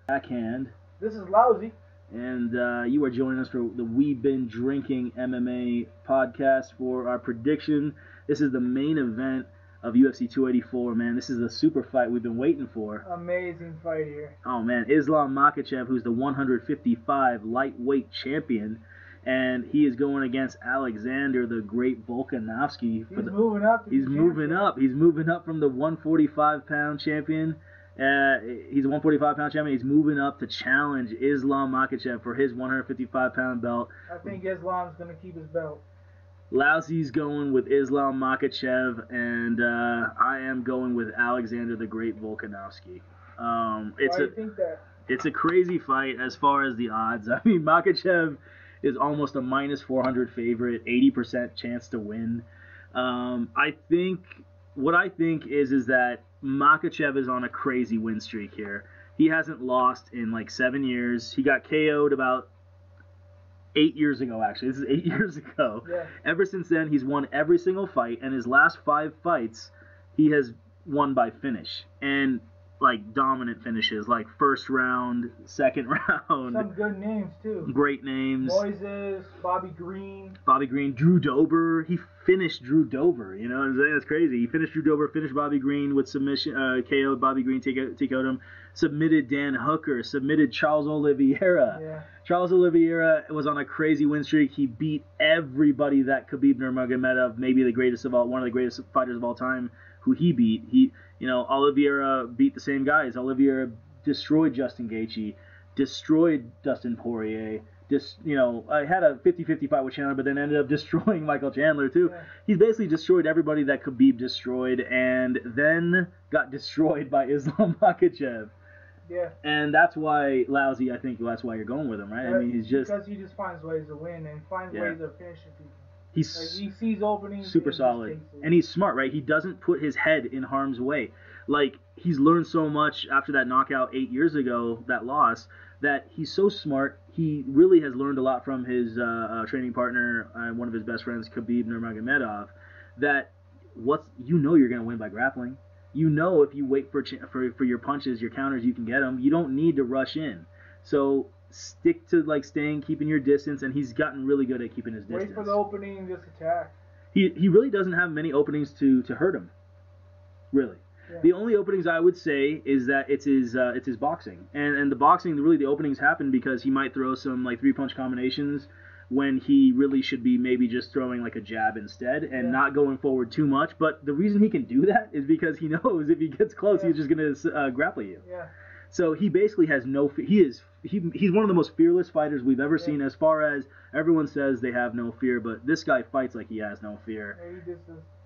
Backhand. This is Lousy. And you are joining us for the We've Been Drinking MMA podcast for our prediction. This is the main event of UFC 284, man. This is the super fight we've been waiting for. Amazing fight here. Oh, man. Islam Makhachev, who's the 155 lightweight champion, and he is going against Alexander the Great Volkanovski. He's moving up. He's moving up. He's moving up from the 145-pound champion. He's a 145-pound champion. He's moving up to challenge Islam Makhachev for his 155-pound belt. I think Islam's going to keep his belt. Lousy's going with Islam Makhachev, and I am going with Alexander the Great Volkanovski. Why do you think that? It's a crazy fight as far as the odds. I mean, Makhachev is almost a minus 400 favorite, 80% chance to win. I think is that Makhachev is on a crazy win streak here. He hasn't lost in like 7 years. He got KO'd about 8 years ago, actually. This is 8 years ago. Yeah. Ever since then, he's won every single fight, and his last 5 fights, he has won by finish. And like dominant finishes, like first round, second round. Some good names too. Great names. Moises, Bobby Green, Drew Dober. He finished Drew Dober. You know what I'm saying? That's crazy. He finished Drew Dober, finished Bobby Green with submission, KO'd Bobby Green, TKO'd him. Submitted Dan Hooker. Submitted Charles Oliveira. Yeah. Charles Oliveira was on a crazy win streak. He beat everybody that Khabib Nurmagomedov, maybe the greatest of all, one of the greatest fighters of all time, who he beat. Oliveira beat the same guys. Oliveira destroyed Justin Gaethje, destroyed Dustin Poirier. I had a 50-50 fight with Chandler, but then ended up destroying Michael Chandler too. Yeah. He's basically destroyed everybody that Khabib destroyed, and then got destroyed by Islam Makhachev. Yeah. And that's why Lousy, I think that's why you're going with him, right? I mean, he's just because he just finds ways to win and finds ways of finishing people. He's he sees openings. super solid, and he's smart, right? He doesn't put his head in harm's way. Like, he's learned so much after that knockout 8 years ago, that loss, that he's so smart. He really has learned a lot from his training partner, one of his best friends, Khabib Nurmagomedov, that you're going to win by grappling. You know, if you wait for your punches, your counters, you can get them. You don't need to rush in. So stick to keeping your distance, and he's gotten really good at keeping his distance. Wait for the opening and just attack. He really doesn't have many openings to hurt him. Really. Yeah. The only openings I would say is that it's his boxing. And the boxing, really the openings happen because he might throw some 3-punch combinations when he really should be maybe just throwing a jab instead and not going forward too much. But the reason he can do that is because he knows if he gets close, he's just going to grapple you. Yeah. So he basically has no fear. He's one of the most fearless fighters we've ever seen, as far as everyone says they have no fear, but this guy fights like he has no fear.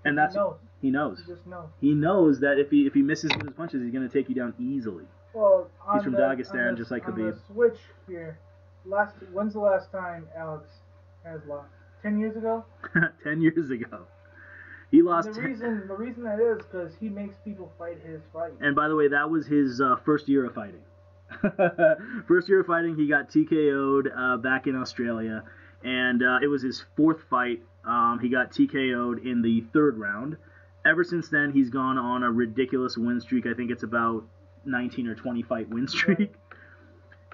He knows. He knows. He just knows. He knows that if he misses with his punches, he's going to take you down easily. Well, he's from Dagestan, just like Khabib. On the switch here, when's the last time Alex has lost? 10 years ago? 10 years ago. He lost. The reason that is because he makes people fight his fight. And by the way, that was his first year of fighting. First year of fighting, he got TKO'd back in Australia, and it was his 4th fight. He got TKO'd in the 3rd round. Ever since then, he's gone on a ridiculous win streak. I think it's about 19 or 20 fight win streak.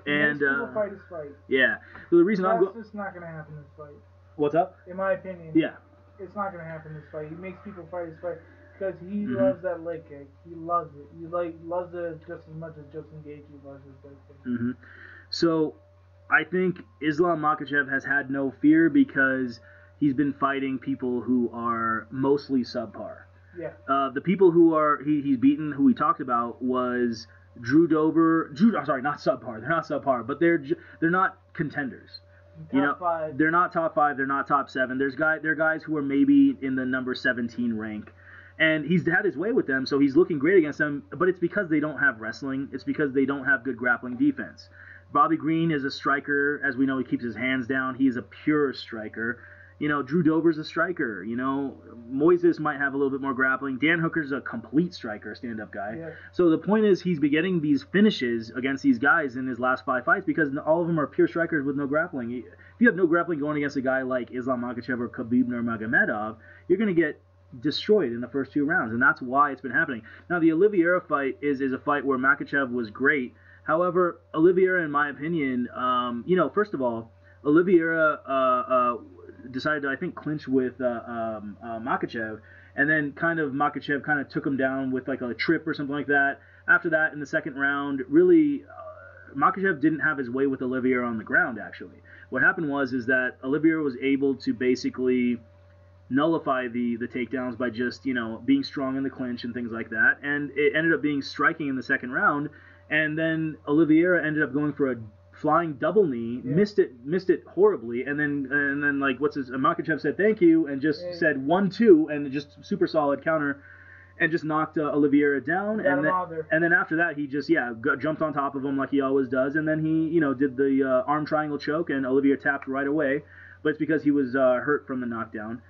And people fight his fight. Yeah. So the reason That's just not going to happen in this fight. What's up? In my opinion. Yeah. It's not going to happen in this fight. He makes people fight his fight because he loves that leg kick. He loves it. He loves it just as much as Justin Gaethje loves his leg kick. So I think Islam Makhachev has had no fear because he's been fighting people who are mostly subpar. Yeah. The people who he's beaten, who we talked about, was Drew Dober. Not subpar. They're not subpar, but they're not contenders. Top 5. They're not top 5. They're not top 7. They're guys who are maybe in the number 17 rank, and he's had his way with them, so he's looking great against them. But it's because they don't have wrestling. It's because they don't have good grappling defense. Bobby Green is a striker, as we know. He keeps his hands down. He is a pure striker. Drew Dober's a striker. Moises might have a little bit more grappling. Dan Hooker's a complete striker, stand-up guy. Yeah. So the point is he's been getting these finishes against these guys in his last 5 fights because all of them are pure strikers with no grappling. If you have no grappling going against a guy like Islam Makhachev or Khabib Nurmagomedov, you're going to get destroyed in the first 2 rounds, and that's why it's been happening. Now, the Oliveira fight is a fight where Makhachev was great, However, Oliveira, in my opinion, first of all, Oliveira decided to, I think, clinch with Makhachev, and then Makhachev kind of took him down with like a trip or something like that. After that, in the second round, really, Makhachev didn't have his way with Oliveira on the ground, actually. What happened is that Oliveira was able to basically nullify the takedowns by just, being strong in the clinch and things like that. And it ended up being striking in the second round. And then Oliveira ended up going for a flying double knee, missed it horribly, and then like Makhachev said thank you and just said 1-2 and just super solid counter and just knocked Oliveira down, and then after that he just jumped on top of him like he always does, and then he did the arm triangle choke, and Oliveira tapped right away, but it's because he was hurt from the knockdown,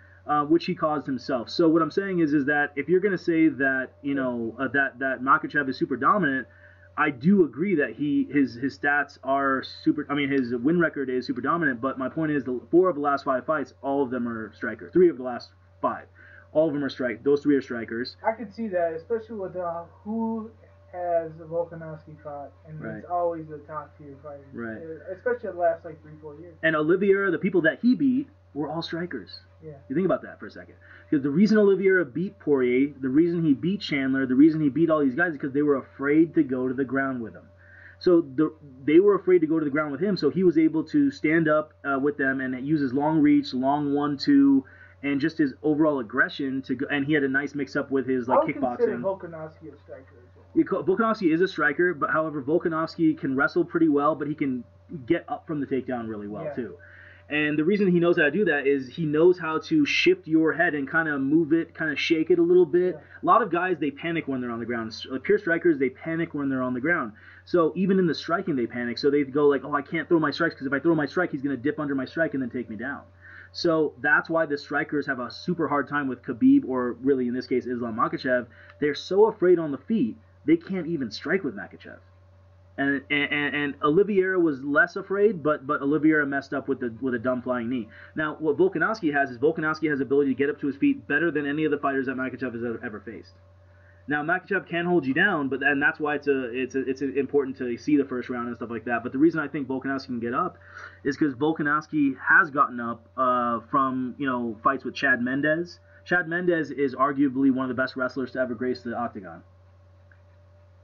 which he caused himself. So what I'm saying is that if you're going to say that that Makhachev is super dominant, I do agree that his stats are super. I mean, his win record is super dominant. But my point is, 4 of the last 5 fights, all of them are strikers. 3 of the last 5, all of them are strike. Those 3 are strikers. I could see that, especially with who has Volkanovski fought, and it's always a top tier fight. Right. Especially the last 3-4 years. And Oliveira, the people that he beat were all strikers. Yeah. You think about that for a second. Because the reason Oliveira beat Poirier, the reason he beat Chandler, the reason he beat all these guys is because they were afraid to go to the ground with him. So they were afraid to go to the ground with him, so he was able to stand up with them and use his long reach, long 1-2, and just his overall aggression to go. And he had a nice mix-up with his kickboxing. I would consider Volkanovski a striker as well. Volkanovski is a striker, but however, Volkanovski can wrestle pretty well, but he can get up from the takedown really well too. And the reason he knows how to do that is he knows how to shift your head and kind of move it, kind of shake it a little bit. A lot of guys, they panic when they're on the ground. Pure strikers, they panic when they're on the ground. So even in the striking, they panic. So they go like, oh, I can't throw my strikes because if I throw my strike, he's going to dip under my strike and then take me down. So that's why the strikers have a super hard time with Khabib, or really in this case, Islam Makhachev. They're so afraid on the feet, they can't even strike with Makhachev. And Oliveira was less afraid, but Oliveira messed up with a dumb flying knee. Now, what Volkanovski has the ability to get up to his feet better than any of the fighters that Makhachev has ever faced. Now, Makhachev can hold you down, and that's why it's important to see the first round and stuff like that. But the reason I think Volkanovski can get up is because Volkanovski has gotten up from fights with Chad Mendes. Chad Mendes is arguably one of the best wrestlers to ever grace the octagon.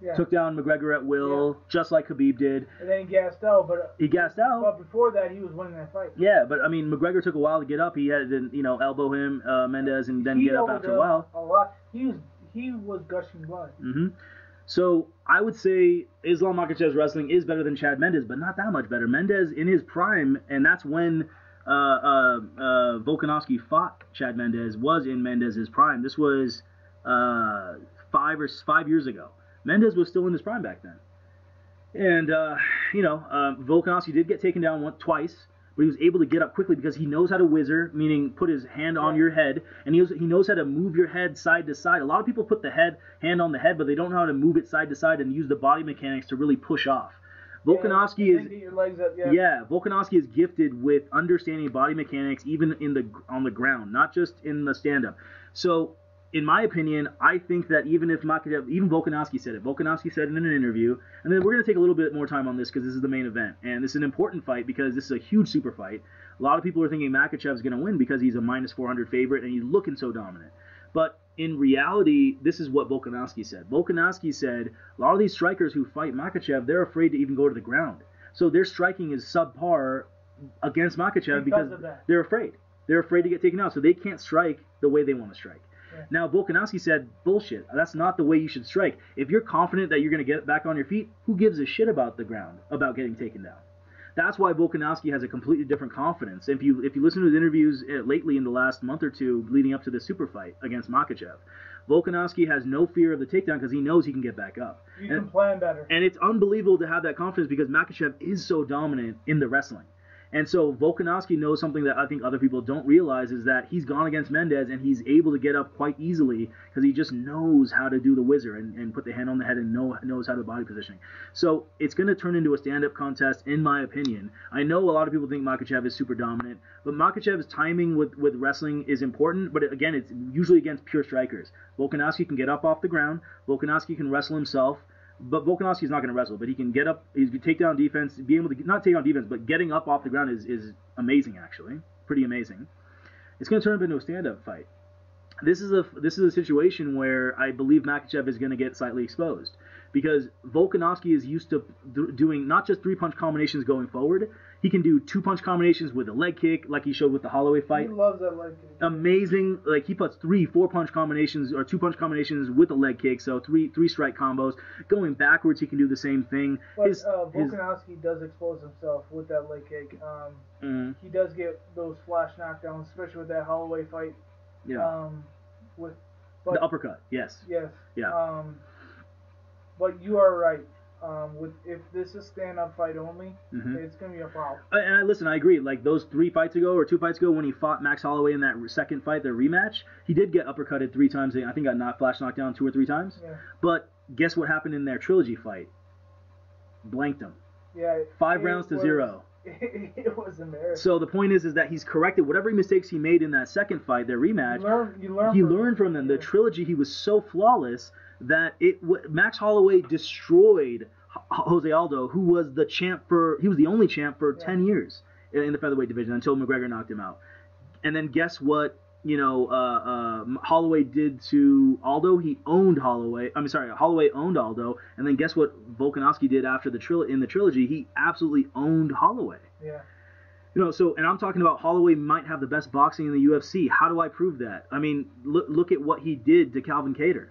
Yeah. Took down McGregor at will, just like Khabib did. And then he gassed out, he gassed out. But before that, he was winning that fight. Yeah, but I mean, McGregor took a while to get up. He had to, elbow him, Mendes, and then get up after a while. A lot. He was gushing blood. Mm-hmm. So I would say Islam Makhachev's wrestling is better than Chad Mendes, but not that much better. Mendes in his prime, and that's when Volkanovski fought Chad Mendes, was in Mendes's prime. This was 5 years ago. Mendes was still in his prime back then. And, Volkanovski did get taken down twice, but he was able to get up quickly because he knows how to whizzer, meaning put his hand on your head, and he knows how to move your head side to side. A lot of people put the hand on the head, but they don't know how to move it side to side and use the body mechanics to really push off. Volkanovski Volkanovski is gifted with understanding body mechanics even on the ground, not just in the stand-up. So, in my opinion, I think that even Volkanovski said it. Volkanovski said it in an interview, and then we're going to take a little bit more time on this because this is the main event, and this is an important fight because this is a huge super fight. A lot of people are thinking Makhachev is going to win because he's a minus 400 favorite and he's looking so dominant. But in reality, this is what Volkanovski said. Volkanovski said a lot of these strikers who fight Makhachev, they're afraid to even go to the ground. So their striking is subpar against Makhachev because they're afraid. They're afraid to get taken out, so they can't strike the way they want to strike. Now, Volkanovski said, bullshit. That's not the way you should strike. If you're confident that you're going to get back on your feet, who gives a shit about the ground, about getting taken down? That's why Volkanovski has a completely different confidence. If you listen to his interviews lately in the last month or two leading up to the super fight against Makhachev, Volkanovski has no fear of the takedown because he knows he can get back up. You can plan better. And it's unbelievable to have that confidence because Makhachev is so dominant in the wrestling. And so Volkanovski knows something that I think other people don't realize is that he's gone against Mendes and he's able to get up quite easily because he just knows how to do the whizzer and put the hand on the head and knows how to body positioning. So it's going to turn into a stand-up contest, in my opinion. I know a lot of people think Makhachev is super dominant, but Makhachev's timing with wrestling is important, but again, it's usually against pure strikers. Volkanovski can get up off the ground. Volkanovski can wrestle himself. But Volkanovski is not going to wrestle, but he can get up, he's take down defense, be able to not take down defense, but getting up off the ground is amazing actually, pretty amazing. It's going to turn up into a stand-up fight. This is a situation where I believe Makhachev is going to get slightly exposed because Volkanovski is used to doing not just 3-punch combinations going forward. He can do 2-punch combinations with a leg kick, like he showed with the Holloway fight. He loves that leg kick. Amazing. Like he puts 3-4-punch combinations or 2-punch combinations with a leg kick, so three strike combos. Going backwards, he can do the same thing. But Volkanovski does expose himself with that leg kick. He does get those flash knockdowns, especially with that Holloway fight. Yeah. The uppercut. Yes. Yes. Yeah. But you are right. If this is stand-up fight only, it's gonna be a problem. And listen, I agree. Like those 3 fights ago or 2 fights ago, when he fought Max Holloway in that second fight, their rematch, he did get uppercutted 3 times. I think got flash knocked down 2 or 3 times. Yeah. But guess what happened in their trilogy fight? Blanked him. Yeah. 5 rounds to 0. It was embarrassing. So the point is that he's corrected whatever mistakes he made in that second fight, their rematch. He learned from them. Yeah. The trilogy, he was so flawless that Max Holloway destroyed Jose Aldo, who was he was the only champ for 10 years in the featherweight division until McGregor knocked him out. And then guess what? Holloway did to Aldo. He owned Holloway. Holloway owned Aldo. And then guess what Volkanovski did after in the trilogy? He absolutely owned Holloway. Yeah. And I'm talking about Holloway might have the best boxing in the UFC. How do I prove that? I mean, look at what he did to Calvin Kattar.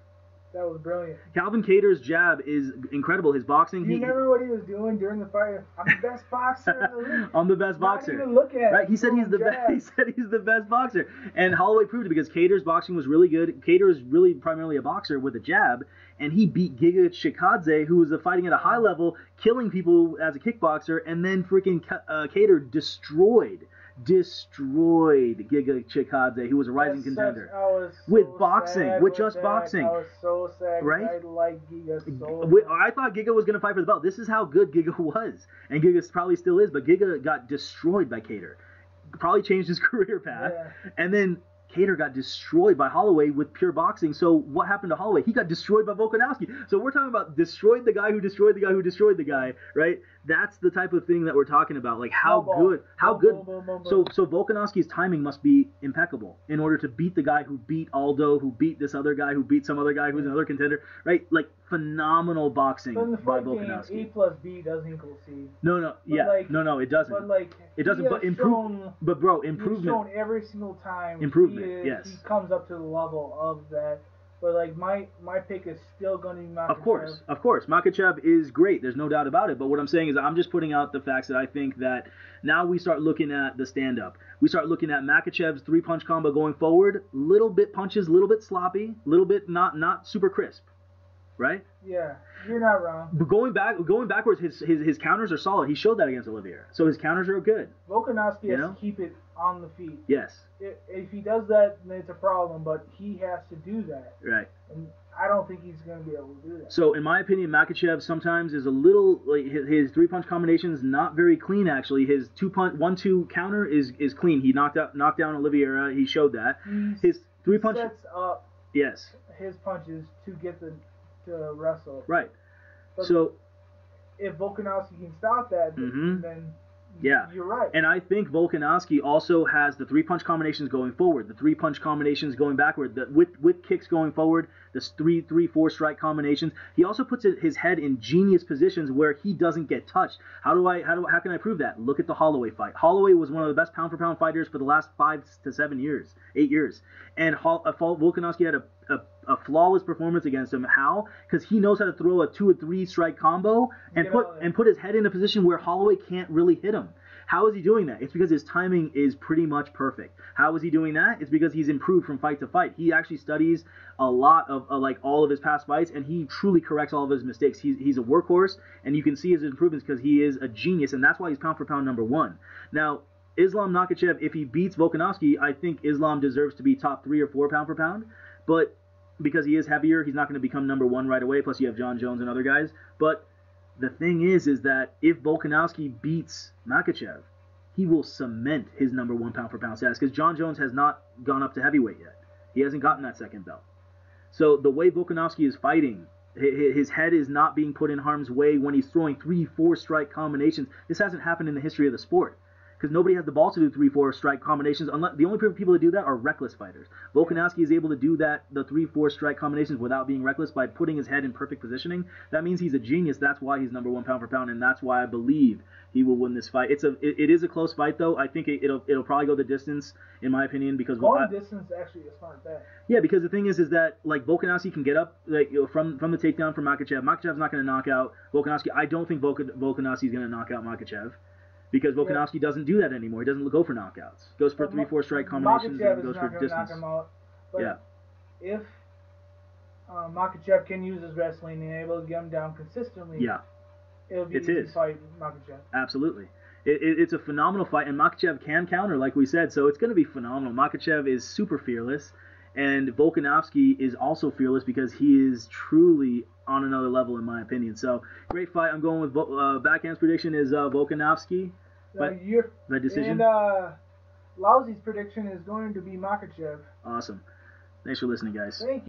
That was brilliant. Calvin Kattar's jab is incredible. His boxing. You remember what he was doing during the fight? I'm the best boxer in the league. I'm the best boxer. Not even look at right? He said he's the best. He said he's the best boxer. And Holloway proved it because Kattar's boxing was really good. Kattar is really primarily a boxer with a jab, and he beat Giga Chikadze, who was fighting at a high level, killing people as a kickboxer, and then freaking Kattar destroyed Giga Chikadze, who was a rising contender. With just boxing. I was so sad. Right? I like Giga so much. I thought Giga was going to fight for the belt. This is how good Giga was. And Giga probably still is, but Giga got destroyed by Kattar. Probably changed his career path. Yeah. And then Kattar got destroyed by Holloway with pure boxing. So what happened to Holloway? He got destroyed by Volkanovski. So we're talking about destroyed the guy who destroyed the guy who destroyed the guy, right? That's the type of thing that we're talking about. Like how good. So Volkanovski's timing must be impeccable in order to beat the guy who beat Aldo, who beat this other guy, who beat some other guy who's another contender, right? Like phenomenal boxing by Volkanovski. A plus B doesn't equal C. No, it doesn't. But it doesn't. But improvement. But bro, improvement. He's shown every single time. Improvement. Yes. He comes up to the level of that. But like my pick is still going to be Makhachev. Of course, Makhachev is great. There's no doubt about it. But what I'm saying is, I'm just putting out the facts that I think that now we start looking at the stand-up. We start looking at Makhachev's 3-punch combo going forward. Little bit punches, little bit sloppy, little bit not super crisp, right? Yeah, you're not wrong. But going backwards, his counters are solid. He showed that against Oliveira, so his counters are good. Volkanovski has to keep it on the feet. Yes. If he does that, then it's a problem, but he has to do that. Right. And I don't think he's going to be able to do that. So, in my opinion, Makhachev sometimes is a little, like, his 3-punch combination is not very clean, actually. His 1-2 counter is clean. He knocked down Oliveira. He showed that. His 3-punch sets up his punches to get to wrestle. Right. But so, if Volkanovski can stop that, then... Yeah, you're right. And I think Volkanovski also has the 3-punch combinations going forward, the 3-punch combinations going backward, with kicks going forward, the 3-4 strike combinations. He also puts his head in genius positions where he doesn't get touched. How can I prove that? Look at the Holloway fight. Holloway was one of the best pound for pound fighters for the last 8 years, and Volkanovski had a flawless performance against him. How? Because he knows how to throw a 2 or 3 strike combo and put his head in a position where Holloway can't really hit him. How is he doing that? It's because his timing is pretty much perfect. How is he doing that? It's because he's improved from fight to fight. He actually studies a lot of like all of his past fights, and he truly corrects all of his mistakes. He's a workhorse, and you can see his improvements because he is a genius, and that's why he's pound for pound #1. Now, Islam Makhachev, if he beats Volkanovski, I think Islam deserves to be top 3 or 4 pound for pound, but because he is heavier, he's not going to become #1 right away. Plus, you have John Jones and other guys. But the thing is that if Volkanovski beats Makhachev, he will cement his #1 pound for pound status because John Jones has not gone up to heavyweight yet. He hasn't gotten that second belt. So the way Volkanovski is fighting, His head is not being put in harm's way when he's throwing 3-4 strike combinations. This hasn't happened in the history of the sport because nobody has the balls to do 3-4 strike combinations. Unless the only people that do that are reckless fighters. Volkanovski is able to do that, the 3-4 strike combinations, without being reckless by putting his head in perfect positioning. That means he's a genius. That's why he's number 1 pound for pound, and that's why I believe he will win this fight. It is a close fight though. I think it'll probably go the distance in my opinion because distance actually is not bad. Yeah, because the thing is that like Volkanovski can get up like from the takedown from Makhachev. Makhachev's not going to knock out Volkanovski. I don't think Volkanovski is going to knock out Makhachev because Volkanovski doesn't do that anymore. He doesn't go for knockouts. Goes for 3-4 strike combinations and goes for distance. Knock him out, but if Makhachev can use his wrestling and able to get him down consistently, it'll be easy to fight Makhachev. Absolutely. It's a phenomenal fight, and Makhachev can counter, like we said, so it's going to be phenomenal. Makhachev is super fearless, and Volkanovski is also fearless because he is truly on another level, in my opinion. So, great fight. I'm going with Backhand's prediction is Volkanovski by decision. And Lousy's prediction is going to be Makhachev. Awesome. Thanks for listening, guys. Thank you.